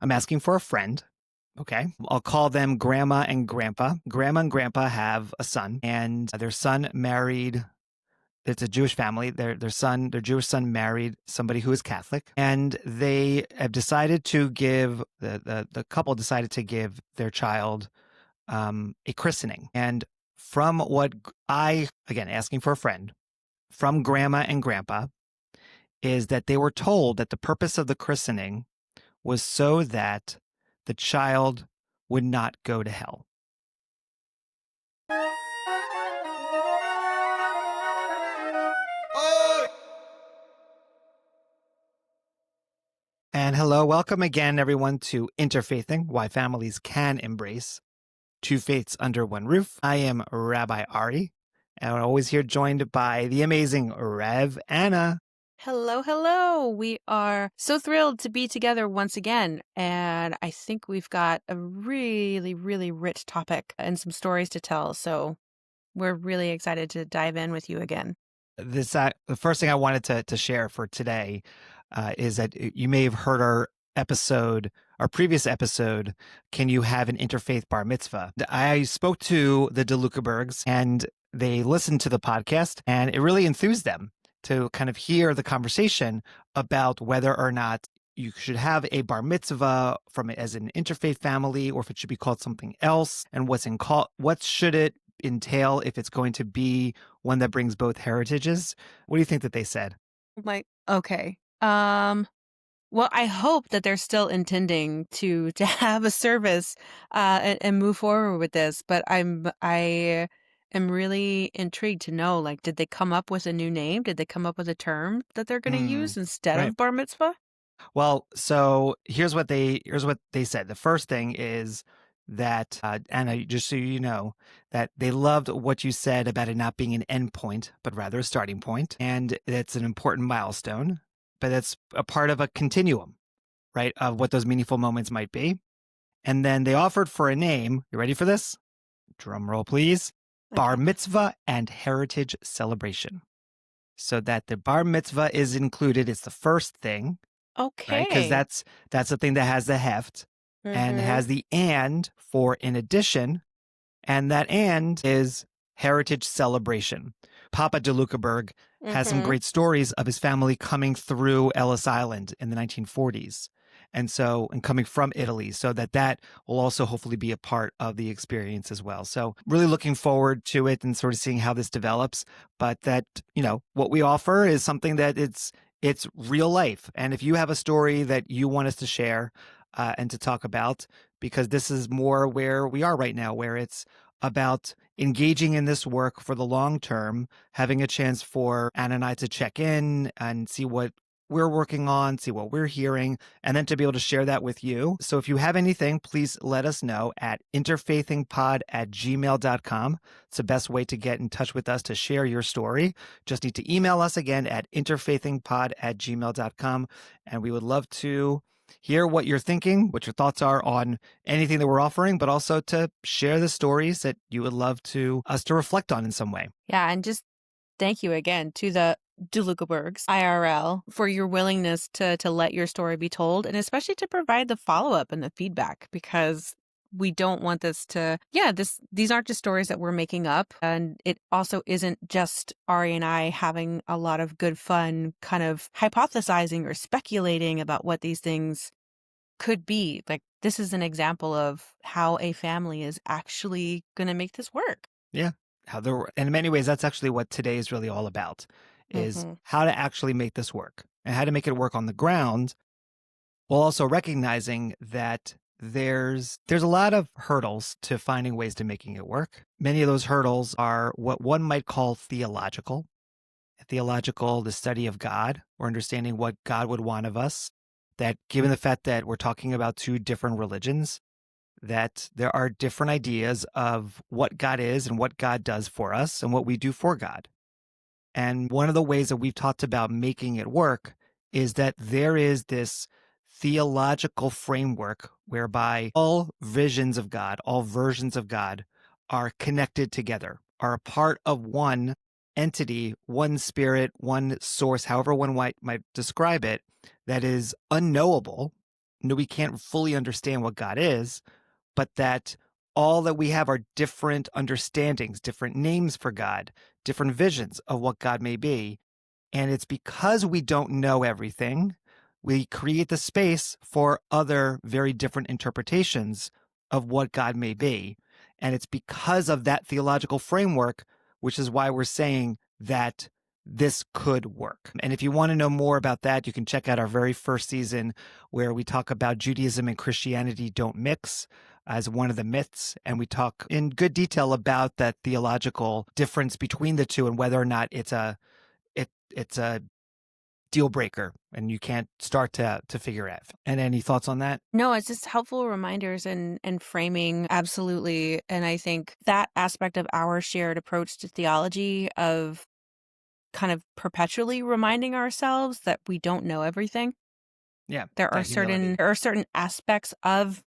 I'm asking for a friend. Okay. I'll call them Grandma and Grandpa. Grandma and Grandpa have a son, and their son married. It's a Jewish family. Their Jewish son married somebody who is Catholic, and they have decided to give the couple decided to give their child a christening. And from what again asking for a friend from Grandma and Grandpa is that they were told that the purpose of the christening was so that the child would not go to hell. And hello, welcome again, everyone, to Interfaithing, Why Families Can Embrace Two Faiths Under One Roof. I am Rabbi Ari, and I'm always here joined by the amazing Rev Anna. Hello, hello. We are so thrilled to be together once again. And I think we've got a really, really rich topic and some stories to tell. So we're really excited to dive in with you again. The first thing I wanted to share for today is that you may have heard our previous episode, Can You Have an Interfaith Bar Mitzvah? I spoke to the DeLucabergs and they listened to the podcast, and it really enthused them to kind of hear the conversation about whether or not you should have a bar mitzvah as an interfaith family, or if it should be called something else, and what should it entail if it's going to be one that brings both heritages. What do you think that they said? Okay. Well, I hope that they're still intending to have a service and move forward with this. But I am really intrigued to know, like, did they come up with a new name? Did they come up with a term that they're going to use instead Right. of bar mitzvah? Well, so here's what they said. The first thing is that Anna, just so you know, that they loved what you said about it not being an end point, but rather a starting point, and it's an important milestone, but it's a part of a continuum, right, of what those meaningful moments might be. And then they offered for a name. You ready for this? Drum roll, please. Bar mitzvah and heritage celebration. So that the bar mitzvah is included. It's the first thing. Okay. Right? Because that's the thing that has the heft and has the and for in addition. And that and is heritage celebration. Papa DeLucaberg has some great stories of his family coming through Ellis Island in the 1940s. And coming from Italy, so that will also hopefully be a part of the experience as well. So really looking forward to it and sort of seeing how this develops. But that, what we offer is something that it's real life. And if you have a story that you want us to share and to talk about, because this is more where we are right now, where it's about engaging in this work for the long term, having a chance for Anna and I to check in and see what we're working on, see what we're hearing, and then to be able to share that with you. So if you have anything, please let us know at interfaithingpod@gmail.com. It's the best way to get in touch with us to share your story. Just need to email us again at interfaithingpod@gmail.com. And we would love to hear what you're thinking, what your thoughts are on anything that we're offering, but also to share the stories that you would love us to reflect on in some way. Yeah, and just thank you again to the DeLucabergs IRL for your willingness to let your story be told, and especially to provide the follow-up and the feedback, because we don't want this to, these aren't just stories that we're making up. And it also isn't just Ari and I having a lot of good fun kind of hypothesizing or speculating about what these things could be. Like, this is an example of how a family is actually going to make this work. Yeah. In many ways, that's actually what today is really all about, is how to actually make this work and how to make it work on the ground, while also recognizing that there's a lot of hurdles to finding ways to making it work. Many of those hurdles are what one might call theological. Theological, the study of God, or understanding what God would want of us. That given the fact that we're talking about two different religions, that there are different ideas of what God is and what God does for us and what we do for God. And one of the ways that we've talked about making it work is that there is this theological framework whereby all visions of God, all versions of God are connected together, are a part of one entity, one spirit, one source, however one might describe it, that is unknowable, we can't fully understand what God is, but that all that we have are different understandings, different names for God, different visions of what God may be. And it's because we don't know everything, we create the space for other very different interpretations of what God may be. And it's because of that theological framework, which is why we're saying that this could work. And if you want to know more about that, you can check out our very first season where we talk about Judaism and Christianity don't mix as one of the myths. And we talk in good detail about that theological difference between the two and whether or not it's a deal breaker and you can't start to figure it out. And any thoughts on that? No, it's just helpful reminders and framing. Absolutely. And I think that aspect of our shared approach to theology of kind of perpetually reminding ourselves that we don't know everything. Yeah. There are That humility. certain aspects of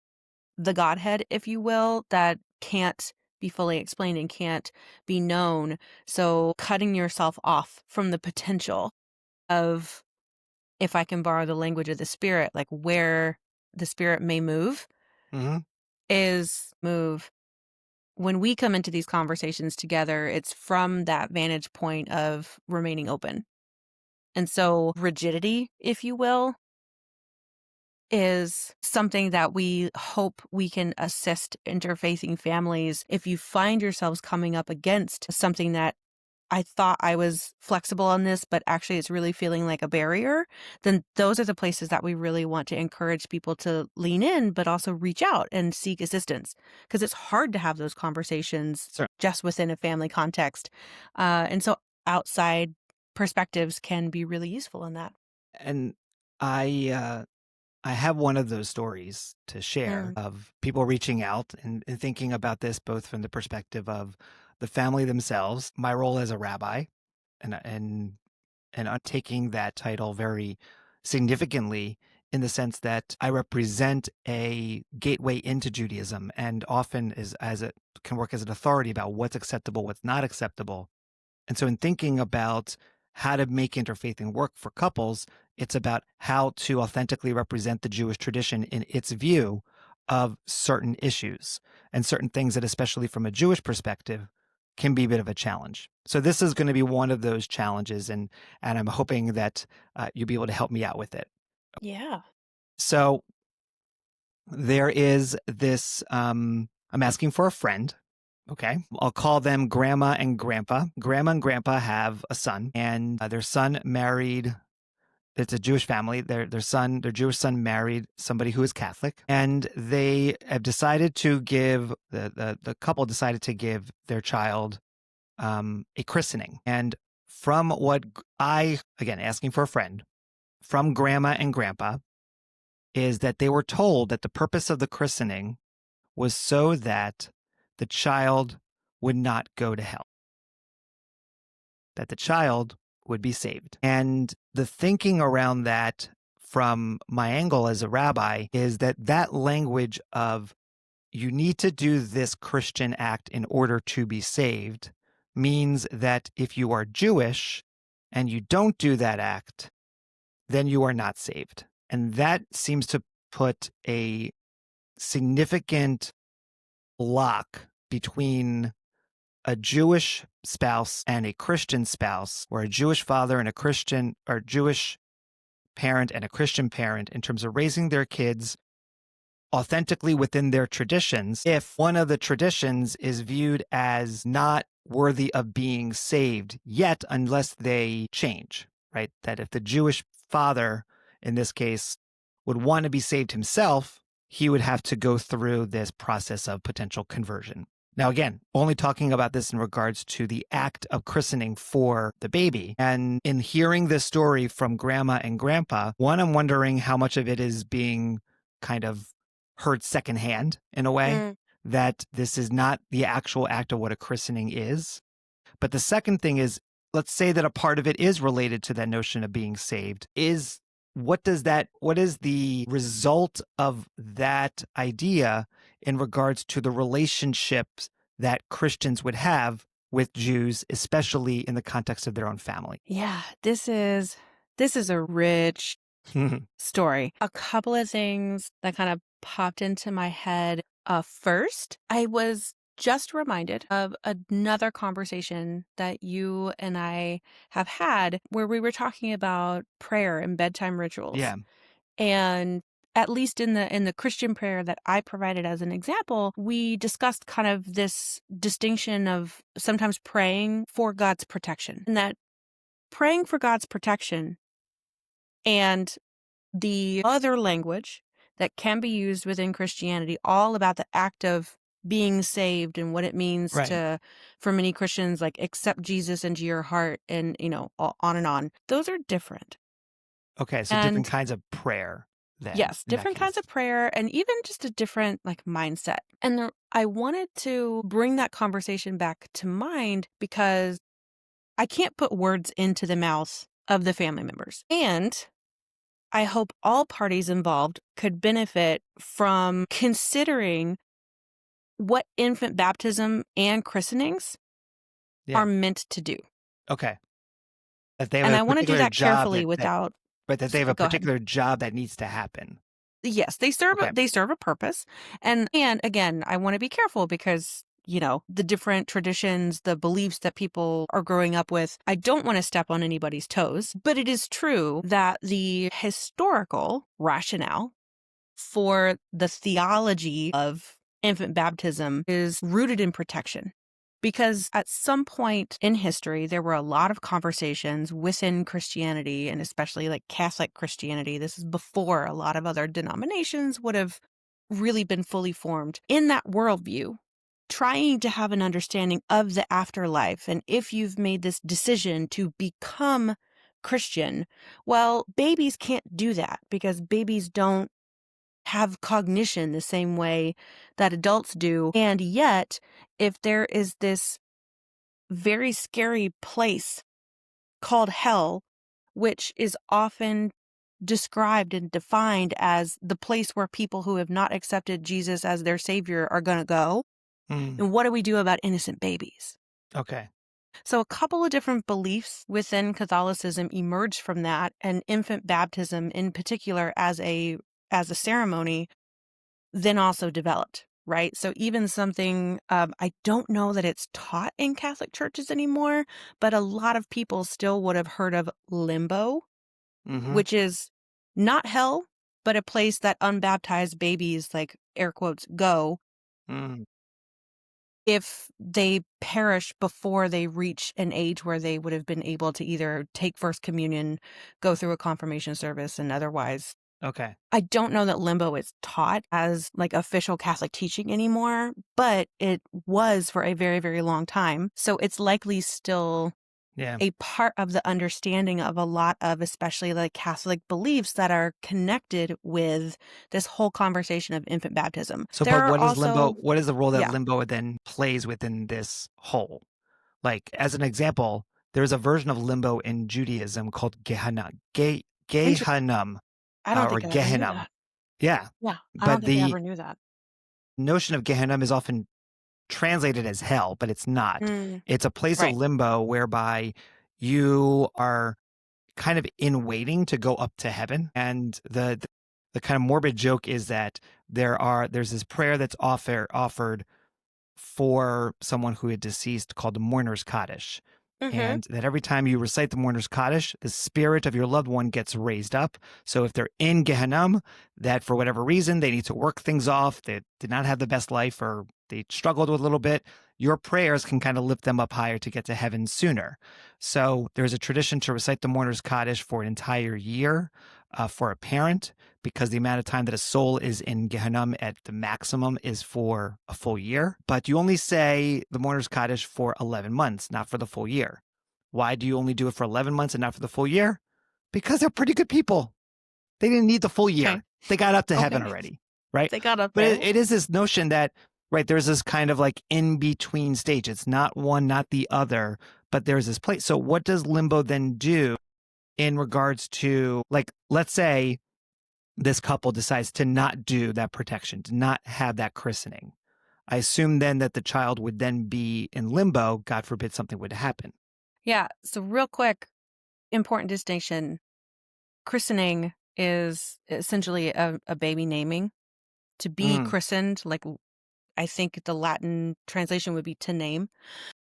the Godhead, if you will, that can't be fully explained and can't be known. So cutting yourself off from the potential of, if I can borrow the language of the Spirit, like where the Spirit may move Mm-hmm. is move. When we come into these conversations together, it's from that vantage point of remaining open. And so rigidity, if you will, is something that we hope we can assist interfaithing families. If you find yourselves coming up against something that I thought I was flexible on this, but actually it's really feeling like a barrier, then those are the places that we really want to encourage people to lean in, but also reach out and seek assistance. Because it's hard to have those conversations Sure. just within a family context. And so outside perspectives can be really useful in that. And I have one of those stories to share of people reaching out and thinking about this both from the perspective of the family themselves, my role as a rabbi, and I'm taking that title very significantly in the sense that I represent a gateway into Judaism and often as it can work as an authority about what's acceptable, what's not acceptable. And so in thinking about how to make interfaithing work for couples, it's about how to authentically represent the Jewish tradition in its view of certain issues and certain things that, especially from a Jewish perspective, can be a bit of a challenge. So this is going to be one of those challenges, and I'm hoping that you'll be able to help me out with it. Yeah. So there is this, I'm asking for a friend. Okay. I'll call them Grandma and Grandpa. Grandma and Grandpa have a son, and their son married, it's a Jewish family. Their Jewish son married somebody who is Catholic, and they have decided to give, the couple decided to give their child a christening. And from what again, asking for a friend, from Grandma and Grandpa, is that they were told that the purpose of the christening was so that the child would not go to hell, that the child would be saved. And the thinking around that from my angle as a rabbi is that that language of you need to do this Christian act in order to be saved means that if you are Jewish and you don't do that act, then you are not saved. And that seems to put a significant block between a Jewish spouse and a Christian spouse, or a Jewish father and a Christian, or Jewish parent and a Christian parent, in terms of raising their kids authentically within their traditions, if one of the traditions is viewed as not worthy of being saved yet unless they change, right? That if the Jewish father, in this case, would want to be saved himself, he would have to go through this process of potential conversion. Now, again, only talking about this in regards to the act of christening for the baby. And in hearing this story from Grandma and Grandpa, one, I'm wondering how much of it is being kind of heard secondhand in a way, that this is not the actual act of what a christening is. But the second thing is, let's say that a part of it is related to that notion of being saved. What is the result of that idea in regards to the relationships that Christians would have with Jews, especially in the context of their own family? Yeah, this is a rich story. A couple of things that kind of popped into my head. First, I was just reminded of another conversation that you and I have had where we were talking about prayer and bedtime rituals. Yeah. And at least in the Christian prayer that I provided as an example, we discussed kind of this distinction of sometimes praying for God's protection. And that praying for God's protection and the other language that can be used within Christianity, all about the act of being saved and what it means Right. to, for many Christians, like accept Jesus into your heart and, on and on. Those are different. Okay. So different And kinds of prayer then yes, in that different kinds case. of prayer and even just a different like mindset. And I wanted to bring that conversation back to mind because I can't put words into the mouth of the family members. And I hope all parties involved could benefit from considering what infant baptism and christenings Yeah. are meant to do. Okay. That they have And a I want to do particular that job carefully without but that they have a go ahead. particular job that needs to happen. Yes, Okay. they serve a purpose. And again, I want to be careful because the different traditions, the beliefs that people are growing up with, I don't want to step on anybody's toes, but it is true that the historical rationale for the theology of infant baptism is rooted in protection. Because at some point in history, there were a lot of conversations within Christianity, and especially like Catholic Christianity. This is before a lot of other denominations would have really been fully formed. In that worldview, trying to have an understanding of the afterlife, and if you've made this decision to become Christian, well, babies can't do that because babies don't have cognition the same way that adults do. And yet, if there is this very scary place called hell, which is often described and defined as the place where people who have not accepted Jesus as their savior are going to go. Mm, And what do we do about innocent babies? okay. So a couple of different beliefs within Catholicism emerged from that, and infant baptism in particular as a ceremony then also developed, right? So even something, I don't know that it's taught in Catholic churches anymore, but a lot of people still would have heard of limbo, Mm-hmm. which is not hell, but a place that unbaptized babies, like air quotes, go Mm, if they perish before they reach an age where they would have been able to either take First Communion, go through a confirmation service, and otherwise. okay. I don't know that limbo is taught as like official Catholic teaching anymore, but it was for a very, very long time. So it's likely still Yeah. a part of the understanding of a lot of especially like Catholic beliefs that are connected with this whole conversation of infant baptism. So, There but are what is limbo? also, What is the role that yeah, limbo then plays within this whole? Like, as an example, there's a version of limbo in Judaism called Gehenna, interesting. Gehinnom, I don't or think I ever knew Gehinnom. that. Yeah. Yeah, I don't But think I the ever knew that. notion of Gehinnom is often translated as hell, but it's not. Mm, It's a place of right. limbo whereby you are kind of in waiting to go up to heaven. And the kind of morbid joke is that there's this prayer that's offered for someone who had deceased called the mourner's Kaddish. Mm-hmm. And that every time you recite the mourner's Kaddish, the spirit of your loved one gets raised up. So if they're in Gehenna, that for whatever reason they need to work things off, they did not have the best life or they struggled with a little bit, your prayers can kind of lift them up higher to get to heaven sooner. So there's a tradition to recite the mourner's Kaddish for an entire year for a parent, because the amount of time that a soul is in Gehenna at the maximum is for a full year. But you only say the mourner's Kaddish for 11 months, not for the full year. Why do you only do it for 11 months and not for the full year? Because they're pretty good people. They didn't need the full Okay. year. They got up to heaven Okay. already, right? They got up But there. it is this notion that, right, there's this kind of like in between stage. It's not one, not the other, but there's this place. So what does limbo then do in regards to, like, let's say this couple decides to not do that protection, to not have that christening? I assume then that the child would then be in limbo. God forbid something would happen. Yeah. So real quick, important distinction. Christening is essentially a baby naming. To be christened, like I think the Latin translation would be to name.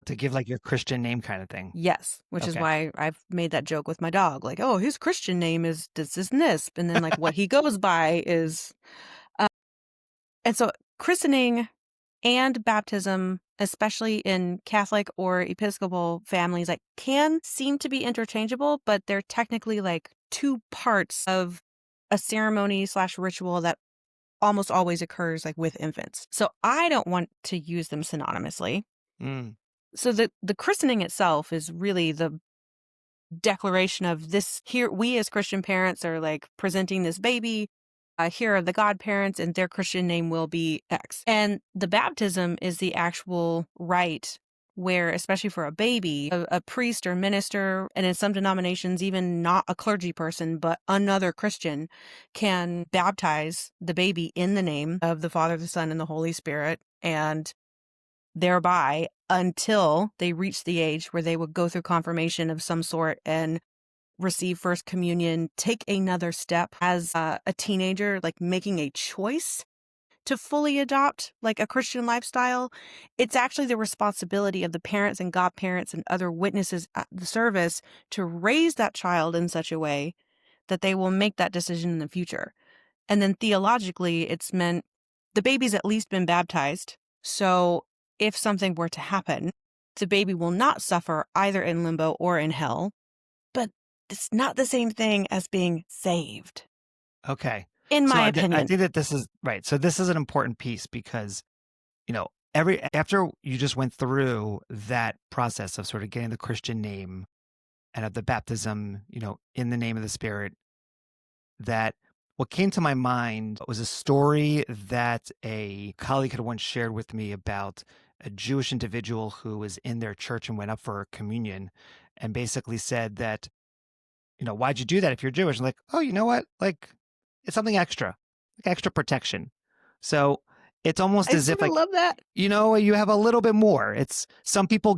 To give like your Christian name kind of thing. Yes, which is Okay. why I've made that joke with my dog. Like, oh, his Christian name is this and this. And then like what he goes by is. And so christening and baptism, especially in Catholic or Episcopal families, like can seem to be interchangeable, but they're technically like two parts of a ceremony / ritual that almost always occurs like with infants. So I don't want to use them synonymously. Mm. So the christening itself is really the declaration of this here. We as Christian parents are like presenting this baby. Here are the godparents, and their Christian name will be X. And the baptism is the actual rite where, especially for a baby, a priest or minister, and in some denominations, even not a clergy person, but another Christian, can baptize the baby in the name of the Father, the Son, and the Holy Spirit, and thereby until they reach the age where they would go through confirmation of some sort and receive First Communion, take another step as a teenager, like making a choice to fully adopt like a Christian lifestyle. It's actually the responsibility of the parents and godparents and other witnesses at the service to raise that child in such a way that they will make that decision in the future. And then theologically, it's meant the baby's at least been baptized. So if something were to happen, the baby will not suffer either in limbo or in hell. But it's not the same thing as being saved. Okay. In my opinion. I think that this is right. So this is an important piece because, after you just went through that process of sort of getting the Christian name and of the baptism, in the name of the Spirit, that what came to my mind was a story that a colleague had once shared with me about a Jewish individual who was in their church and went up for communion and basically said that, why'd you do that if you're Jewish? And like, oh, you know what? Like, it's something extra, like extra protection. So it's almost as if I love that. you have a little bit more. It's some people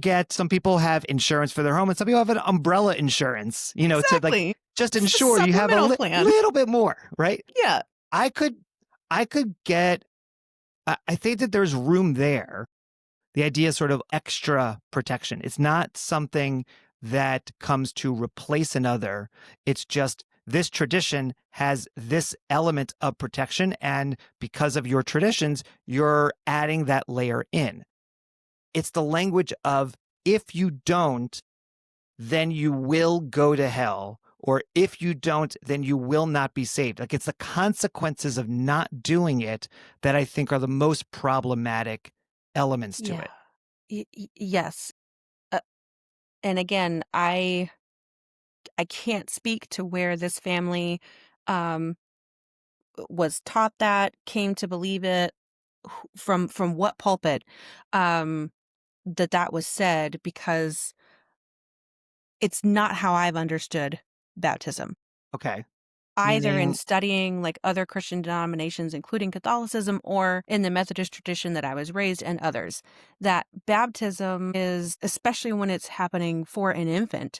have insurance for their home and some people have an umbrella insurance, Exactly. to like just ensure you have a little bit more, right? Yeah. I could get, I think that there's room there. The idea is sort of extra protection. It's not something that comes to replace another. It's just this tradition has this element of protection. And because of your traditions, you're adding that layer in. It's the language of if you don't, then you will go to hell. Or if you don't, then you will not be saved. Like it's the consequences of not doing it that I think are the most problematic elements to it. Yes. And again, I can't speak to where this family was taught that, came to believe it, from what pulpit that was said, because it's not how I've understood baptism. Okay. Either in studying like other Christian denominations, including Catholicism, or in the Methodist tradition that I was raised and others, that baptism is, especially when it's happening for an infant,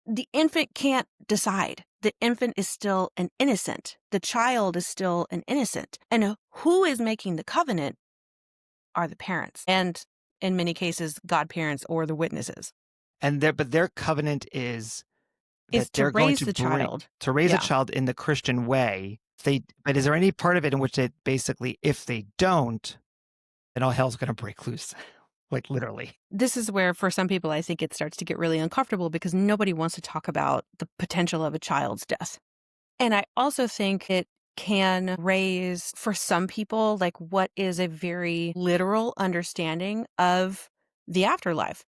the infant can't decide. The infant is still an innocent. The child is still an innocent. And who is making the covenant are the parents. And in many cases, godparents or the witnesses. But their covenant is Is to raise the child. To raise a child in the Christian way. But is there any part of it in which they basically, if they don't, then all hell's going to break loose? Like literally. This is where, for some people, I think it starts to get really uncomfortable because nobody wants to talk about the potential of a child's death. And I also think it can raise, for some people, like what is a very literal understanding of the afterlife.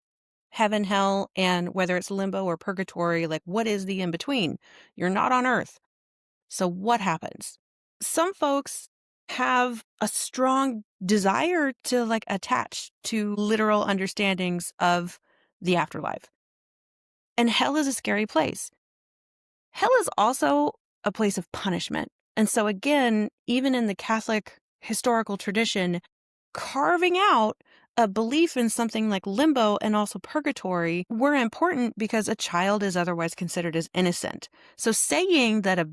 Heaven, hell, and whether it's limbo or purgatory, like what is the in-between? You're not on earth. So what happens? Some folks have a strong desire to like attach to literal understandings of the afterlife. And hell is a scary place. Hell is also a place of punishment. And so again, even in the Catholic historical tradition, carving out a belief in something like limbo and also purgatory were important because a child is otherwise considered as innocent. So saying that a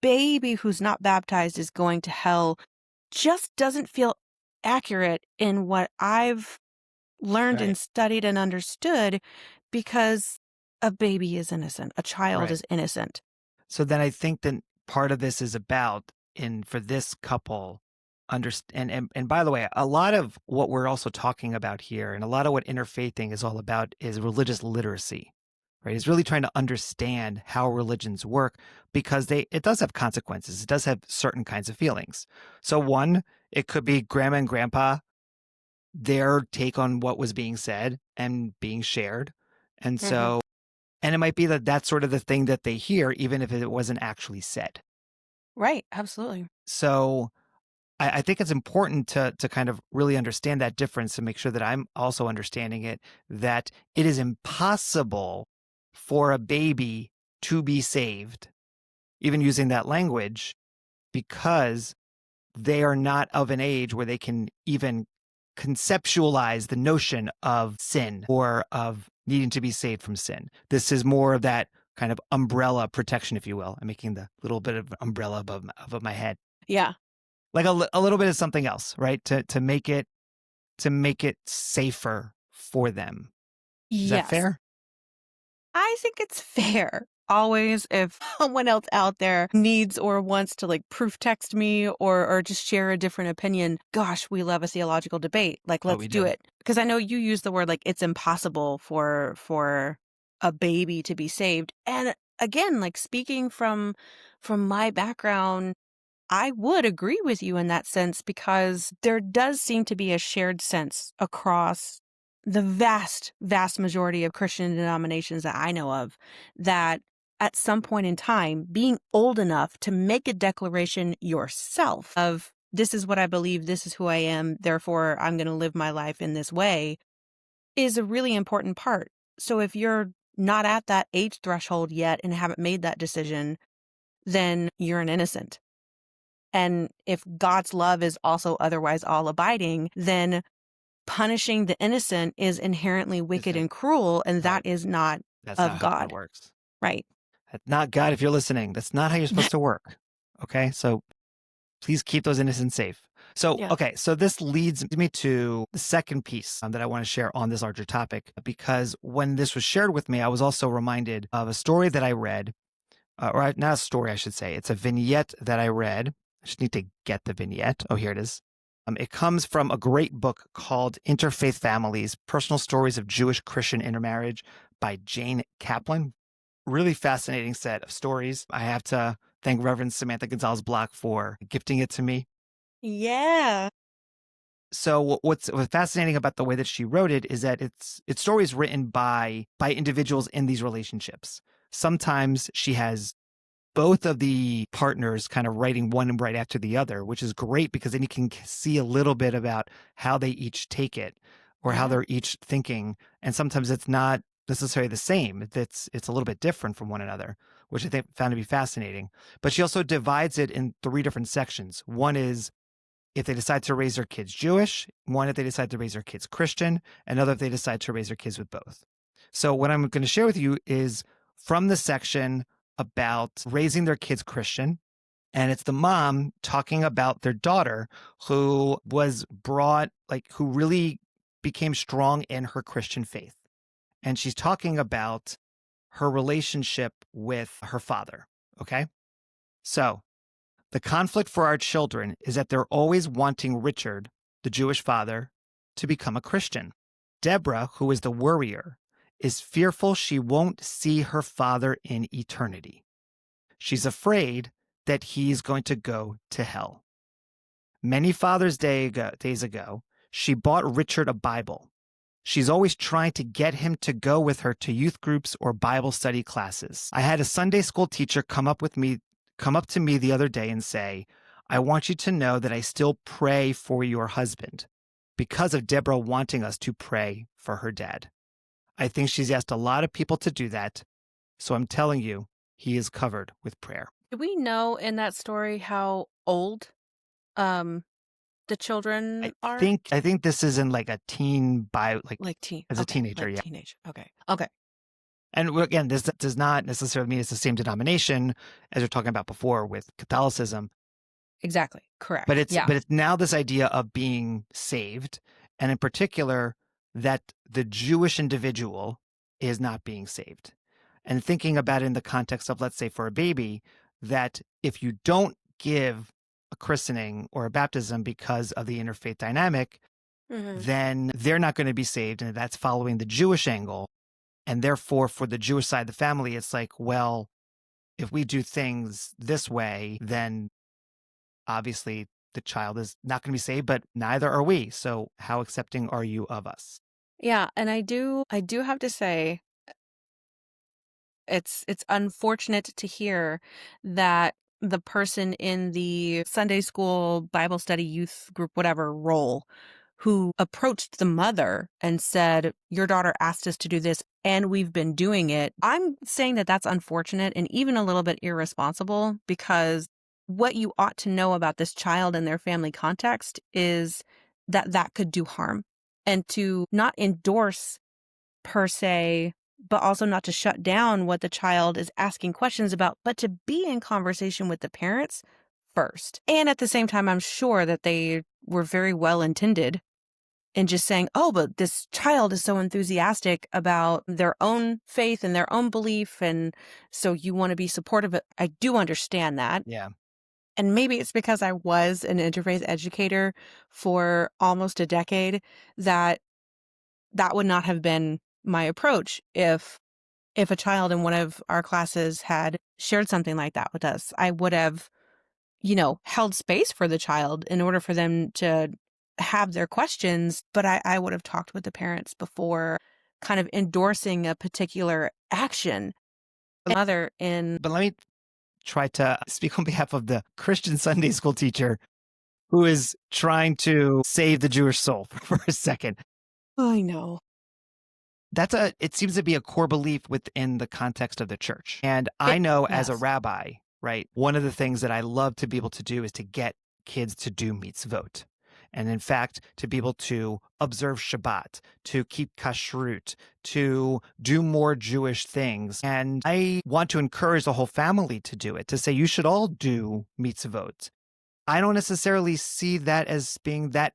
baby who's not baptized is going to hell just doesn't feel accurate in what I've learned Right. and studied and understood, because a baby is innocent. A child Right. is innocent. So then I think that part of this is about, for this couple, and by the way, a lot of what we're also talking about here, and a lot of what interfaithing is all about, is religious literacy, right? It's really trying to understand how religions work, because it does have consequences. It does have certain kinds of feelings. So one, it could be grandma and grandpa, their take on what was being said and being shared. And so, and it might be that that's sort of the thing that they hear, even if it wasn't actually said. Right. Absolutely. So I think it's important to kind of really understand that difference, to make sure that I'm also understanding it, that it is impossible for a baby to be saved, even using that language, because they are not of an age where they can even conceptualize the notion of sin or of needing to be saved from sin. This is more of that kind of umbrella protection, if you will. I'm making the little bit of umbrella above my head, Yeah. like a little bit of something else, right? To make it safer for them. Is that Yes. fair? I think it's fair. Always, if someone else out there needs or wants to like proof text me or just share a different opinion, gosh, we love a theological debate. Like, Oh, let's we do do. it. Because I know you use the word like it's impossible for a baby to be saved. And again, like speaking from my background, I would agree with you in that sense, because there does seem to be a shared sense across the vast, vast majority of Christian denominations that I know of, that at some point in time, being old enough to make a declaration yourself of, this is what I believe, this is who I am, therefore I'm going to live my life in this way, is a really important part. So if you're not at that age threshold yet and haven't made that decision, then you're an innocent. And if God's love is also otherwise all abiding, then punishing the innocent is inherently wicked Isn't and cruel, and right. that is not That's not of how God God. works. Right. That's not God. If you're listening, that's not how you're supposed to work. Okay. So please keep those innocents safe. So, Yeah. okay. So this leads me to the second piece that I want to share on this larger topic, because when this was shared with me, I was also reminded of a story that I read, or not a story, I should say. It's a vignette that I read. I just need to get the vignette. Oh, here it is. It comes from a great book called Interfaith Families, Personal Stories of Jewish Christian Intermarriage by Jane Kaplan. Really fascinating set of stories. I have to thank Reverend Samantha Gonzalez Block for gifting it to me. Yeah. So what's fascinating about the way that she wrote it is that it's stories written by individuals in these relationships. Sometimes she has both of the partners kind of writing one right after the other, which is great, because then you can see a little bit about how they each take it, or how Yeah. they're each thinking. And sometimes it's not necessarily the same. It's a little bit different from one another, which I think found to be fascinating. But she also divides it in 3 different sections. One is if they decide to raise their kids Jewish, one if they decide to raise their kids Christian, another if they decide to raise their kids with both. So what I'm going to share with you is from the section about raising their kids Christian. And it's the mom talking about their daughter who was brought, like, who really became strong in her Christian faith. And she's talking about her relationship with her father. Okay. So the conflict for our children is that they're always wanting Richard, the Jewish father, to become a Christian. Deborah, who is the worrier, is fearful she won't see her father in eternity. She's afraid that he's going to go to hell. Many days ago, she bought Richard a Bible. She's always trying to get him to go with her to youth groups or Bible study classes. I had a Sunday school teacher come up to me the other day and say, "I want you to know that I still pray for your husband," because of Deborah wanting us to pray for her dad. I think she's asked a lot of people to do that, so I'm telling you, he is covered with prayer. Do we know in that story how old um the children are? I think this is in like a teen Like teen. as a Okay. teenager, Like yeah. teenage. Okay. Okay. And again, this does not necessarily mean it's the same denomination as you're talking about before with Catholicism. Exactly. Correct. But it's Yeah. now this idea of being saved, and in particular that the Jewish individual is not being saved. And thinking about it in the context of, let's say, for a baby, that if you don't give a christening or a baptism because of the interfaith dynamic, then they're not going to be saved. And that's following the Jewish angle. And therefore, for the Jewish side of the family, it's like, well, if we do things this way, then obviously the child is not going to be saved, but neither are we. So how accepting are you of us? Yeah, and I do have to say it's unfortunate to hear that the person in the Sunday school, Bible study, youth group, whatever role, who approached the mother and said, "Your daughter asked us to do this and we've been doing it." I'm saying that that's unfortunate and even a little bit irresponsible, because what you ought to know about this child and their family context is that that could do harm, and to not endorse per se, but also not to shut down what the child is asking questions about, but to be in conversation with the parents first. And at the same time, I'm sure that they were very well intended in just saying, "Oh, but this child is so enthusiastic about their own faith and their own belief, and so you want to be supportive of it." I do understand that. Yeah. And maybe it's because I was an interfaith educator for almost a decade that that would not have been my approach if a child in one of our classes had shared something like that with us. I would have, held space for the child in order for them to have their questions, but I would have talked with the parents before kind of endorsing a particular action. Mother in But let me try to speak on behalf of the Christian Sunday school teacher who is trying to save the Jewish soul for a second. I know. It seems to be a core belief within the context of the church. And I know as a Yes. rabbi, right, one of the things that I love to be able to do is to get kids to do mitzvot. And in fact, to be able to observe Shabbat, to keep kashrut, to do more Jewish things. And I want to encourage the whole family to do it, to say you should all do mitzvot. I don't necessarily see that as being that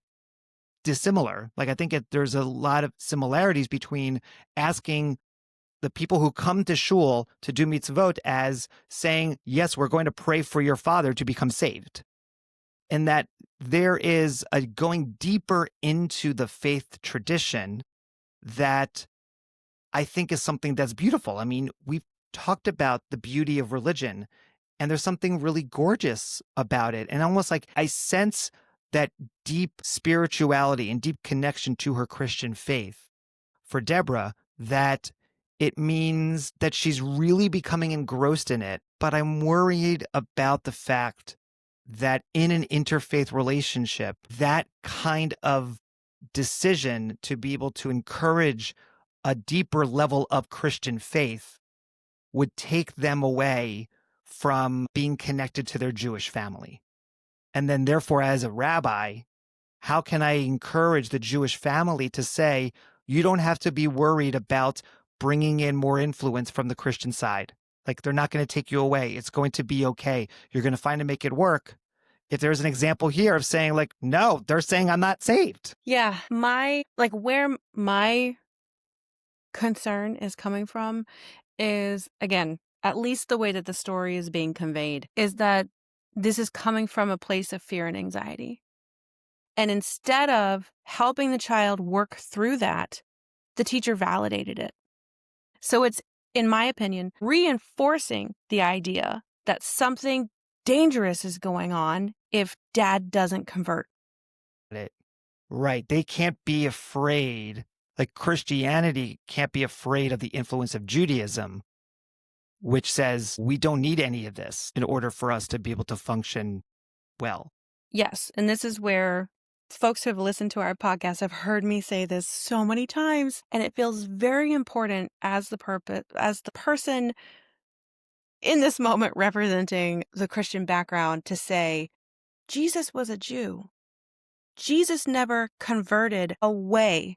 dissimilar. Like, I think there's a lot of similarities between asking the people who come to shul to do mitzvot as saying, yes, we're going to pray for your father to become saved. And that there is a going deeper into the faith tradition that I think is something that's beautiful. I mean, we've talked about the beauty of religion, and there's something really gorgeous about it. And almost like I sense that deep spirituality and deep connection to her Christian faith for Deborah, that it means that she's really becoming engrossed in it. But I'm worried about the fact that in an interfaith relationship, that kind of decision to be able to encourage a deeper level of Christian faith would take them away from being connected to their Jewish family. And then therefore, as a rabbi, how can I encourage the Jewish family to say, you don't have to be worried about bringing in more influence from the Christian side. Like, they're not going to take you away. It's going to be okay. You're going to find to make it work. If there's an example here of saying, like, no, they're saying I'm not saved. Yeah, where my concern is coming from is, again, at least the way that the story is being conveyed, is that this is coming from a place of fear and anxiety. And instead of helping the child work through that, the teacher validated it. So it's, in my opinion, reinforcing the idea that something dangerous is going on if dad doesn't convert. Right. They can't be afraid. Like, Christianity can't be afraid of the influence of Judaism, which says we don't need any of this in order for us to be able to function well. Yes. And this is where folks who have listened to our podcast have heard me say this so many times. And it feels very important as the person in this moment representing the Christian background to say, Jesus was a Jew. Jesus never converted away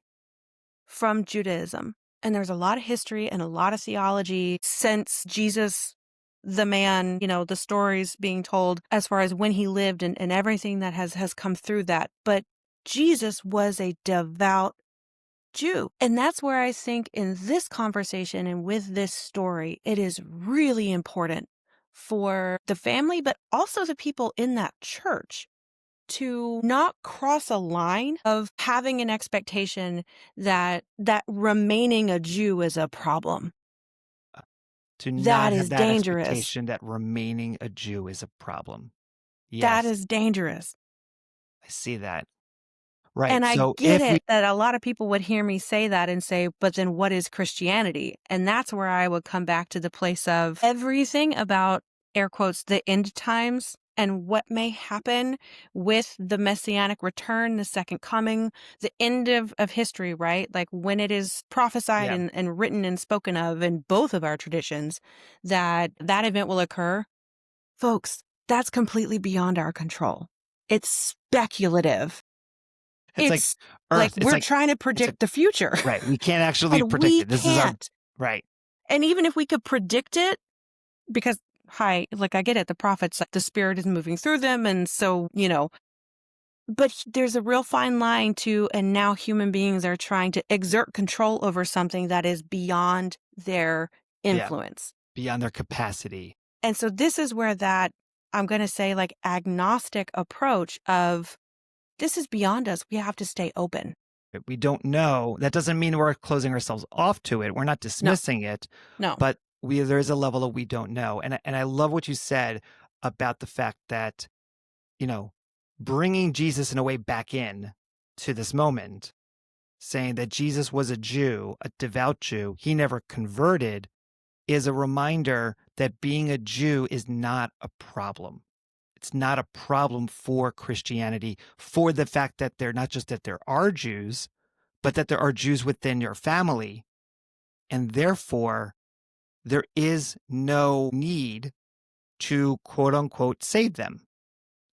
from Judaism. And there's a lot of history and a lot of theology since Jesus, the man, the stories being told as far as when he lived and everything that has come through that. But Jesus was a devout Jew. And that's where I think in this conversation and with this story, it is really important for the family, but also the people in that church to not cross a line of having an expectation that remaining a Jew is a problem. To That not have is that dangerous. expectation that remaining a Jew is a problem. That Yes, is dangerous. I see that. Right. And I So get if we, it that a lot of people would hear me say that and say, but then what is Christianity? And that's where I would come back to the place of everything about, air quotes, the end times and what may happen with the messianic return, the second coming, the end of history, right? Like when it is prophesied yeah, and written and spoken of in both of our traditions, that event will occur. Folks, that's completely beyond our control. It's speculative. it's like It's like Earth. we're trying to It's like, predict the future. right. We can't actually And predict we it. This is our, can't. right. And even if we could predict it, because, hi, like I get it, the prophets, like the spirit is moving through them. And so, but there's a real fine line to, and now human beings are trying to exert control over something that is beyond their Yeah. influence. Beyond their capacity. And so this is where that, I'm going to say, like agnostic approach of this is beyond us. We have to stay open. We don't know. That doesn't mean we're closing ourselves off to it. We're not No, dismissing it, no. but there is a level of we don't know. And I love what you said about the fact that, bringing Jesus in a way back in to this moment, saying that Jesus was a Jew, a devout Jew, he never converted, is a reminder that being a Jew is not a problem. It's not a problem for Christianity, for the fact that they're not just that there are Jews, but that there are Jews within your family. And therefore, there is no need to quote unquote save them.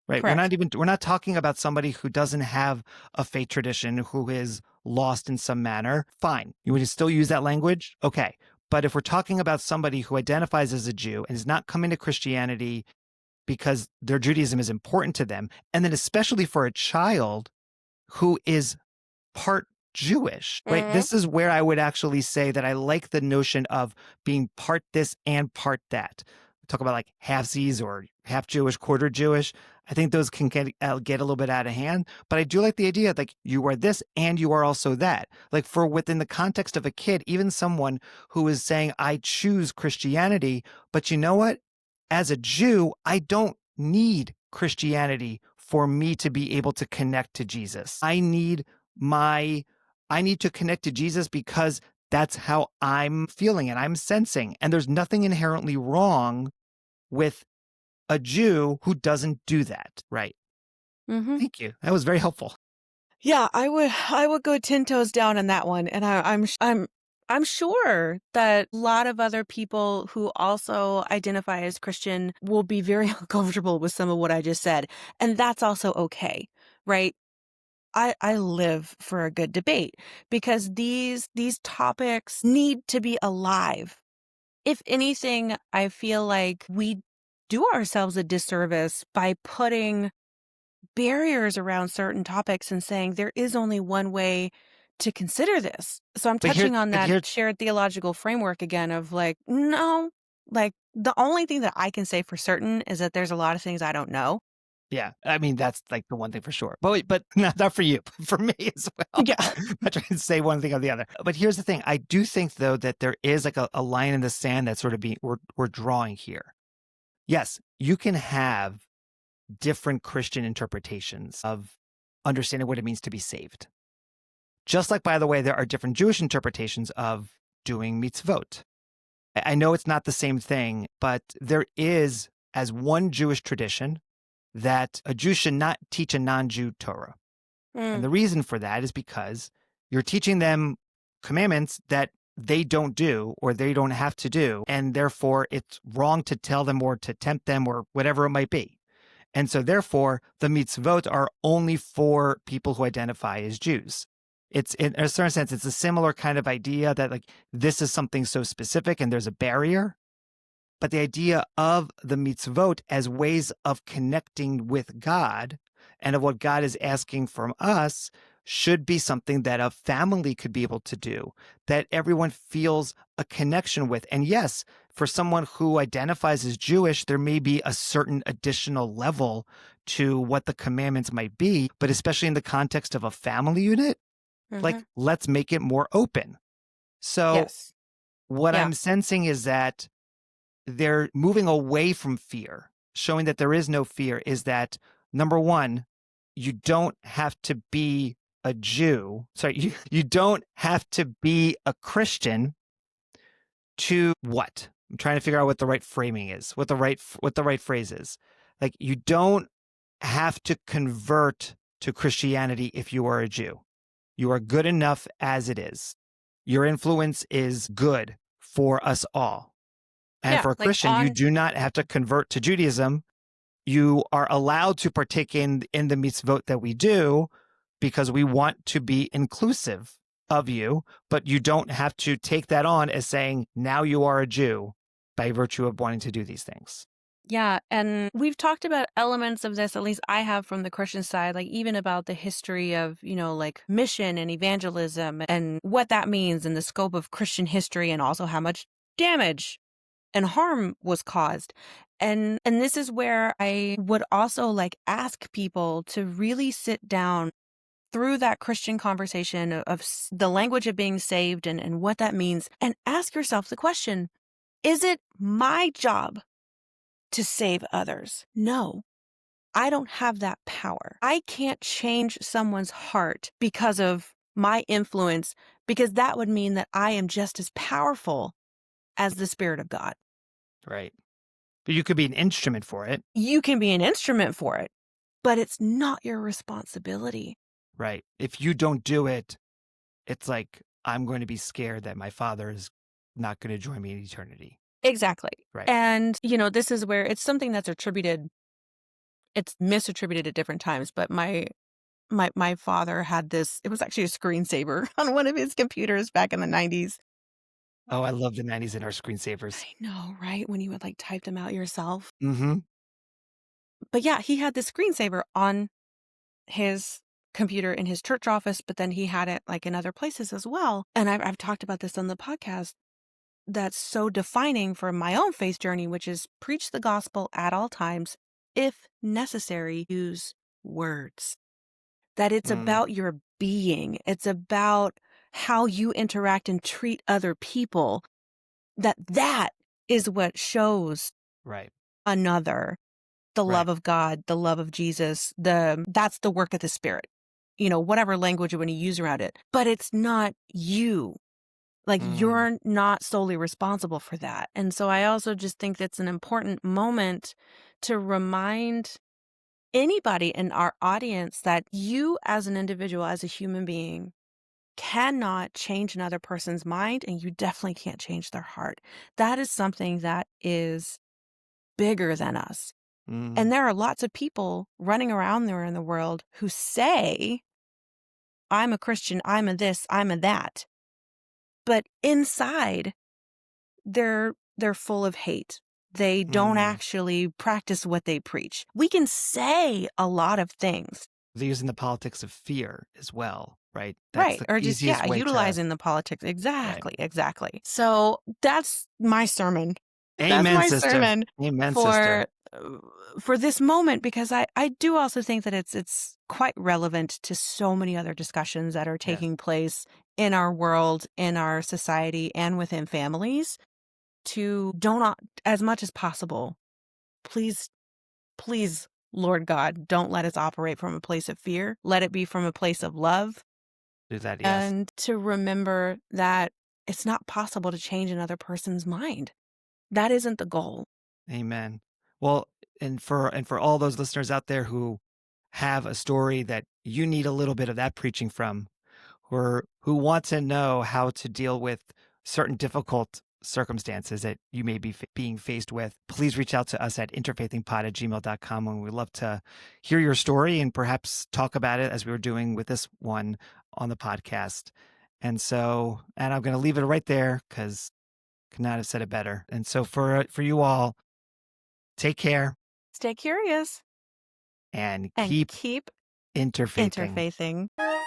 Right. Correct. We're not talking about somebody who doesn't have a faith tradition, who is lost in some manner. Fine. You would still use that language? Okay. But if we're talking about somebody who identifies as a Jew and is not coming to Christianity because their Judaism is important to them, and then especially for a child who is part Jewish, right? Mm-hmm. This is where I would actually say that I like the notion of being part this and part that. Talk about like halfsies or half Jewish, quarter Jewish. I think those can get a little bit out of hand, but I do like the idea like you are this and you are also that. Like for within the context of a kid, even someone who is saying, I choose Christianity, but you know what? As a Jew, I don't need Christianity for me to be able to connect to Jesus. I need to connect to Jesus because that's how I'm feeling and I'm sensing. And there's nothing inherently wrong with a Jew who doesn't do that. Right. Mm-hmm. Thank you. That was very helpful. Yeah, I would go 10 toes down on that one. And I'm sure that a lot of other people who also identify as Christian will be very uncomfortable with some of what I just said. And that's also okay, right? I live for a good debate because these topics need to be alive. If anything, I feel like we do ourselves a disservice by putting barriers around certain topics and saying there is only one way to consider this. So I'm But here, touching on but that here, shared theological framework again of like, no, like the only thing that I can say for certain is that there's a lot of things I don't know. yeah, I mean, that's like the one thing for sure. But not for you, for me as well. Yeah. I'm not trying to say one thing or the other. But here's the thing. I do think, though, that there is like a line in the sand that sort of we're drawing here. Yes, you can have different Christian interpretations of understanding what it means to be saved. Just like, by the way, there are different Jewish interpretations of doing mitzvot. I know it's not the same thing, but there is, as one Jewish tradition, that a Jew should not teach a non-Jew Torah. And Mm. the reason for that is because you're teaching them commandments that they don't do or they don't have to do. And therefore, it's wrong to tell them or to tempt them or whatever it might be. And so therefore, the mitzvot are only for people who identify as Jews. It's in a certain sense, it's a similar kind of idea that like this is something so specific and there's a barrier. But the idea of the mitzvot as ways of connecting with God and of what God is asking from us should be something that a family could be able to do, that everyone feels a connection with. And yes, for someone who identifies as Jewish, there may be a certain additional level to what the commandments might be, but especially in the context of a family unit, like let's make it more open. So Yes. what Yeah. I'm sensing is that they're moving away from fear, showing that there is no fear, is that number one, you don't have to be a Jew. Sorry, you don't have to be a Christian to what? I'm trying to figure out what the right framing is, what the right phrase is. Like you don't have to convert to Christianity if you are a Jew. You are good enough as it is. Your influence is good for us all. And for a Christian, you do not have to convert to Judaism. You are allowed to partake in the mitzvot that we do because we want to be inclusive of you, but you don't have to take that on as saying, now you are a Jew by virtue of wanting to do these things. Yeah, and we've talked about elements of this, at least I have from the Christian side, like even about the history of, like mission and evangelism and what that means in the scope of Christian history and also how much damage and harm was caused. And this is where I would also like ask people to really sit down through that Christian conversation of the language of being saved and what that means, and ask yourself the question, is it my job to save others? No, I don't have that power. I can't change someone's heart because of my influence, because that would mean that I am just as powerful as the Spirit of God. Right. But you could be an instrument for it. You can be an instrument for it, but it's not your responsibility. Right. If you don't do it, it's like, I'm going to be scared that my Father is not going to join me in eternity. Exactly. Right. And, this is where it's something that's it's misattributed at different times, but my father had this, it was actually a screensaver on one of his computers back in the 90s. Oh, I love the 90s and our screensavers. I know, right? When you would like type them out yourself. Mm-hmm. But yeah, he had this screensaver on his computer in his church office, but then he had it like in other places as well. And I've talked about this on the podcast. That's so defining for my own faith journey, which is preach the gospel at all times. If necessary, use words. That it's about your being. It's about how you interact and treat other people. That is what shows Right. another the love of God, the love of Jesus. That's the work of the Spirit. Whatever language you want to use around it. But it's not you. Like you're not solely responsible for that. And so I also just think that's an important moment to remind anybody in our audience that you as an individual, as a human being, cannot change another person's mind, and you definitely can't change their heart. That is something that is bigger than us. And there are lots of people running around there in the world who say, I'm a Christian, I'm a this, I'm a that. But inside, they're full of hate. They don't actually practice what they preach. We can say a lot of things. They're using the politics of fear as well, right? That's the or just, easiest way utilizing the politics. Exactly, Right. exactly. So that's my sermon. Amen, That's my sister. sermon Amen, for, sister. For this moment, because I do also think that it's quite relevant to so many other discussions that are taking place in our world, in our society, and within families. To don't, as much as possible, please, Lord God, don't let us operate from a place of fear. Let it be from a place of love. Do that, yes. And to remember that it's not possible to change another person's mind. That isn't the goal. Amen. Well, and for all those listeners out there who have a story that you need a little bit of that preaching from, or who want to know how to deal with certain difficult circumstances that you may be being faced with, please reach out to us at interfaithingpod@gmail.com, and we'd love to hear your story and perhaps talk about it as we were doing with this one on the podcast. And I'm going to leave it right there because could not have said it better. And so for you all, take care. Stay curious. And And keep keep interfaithing. interfaithing.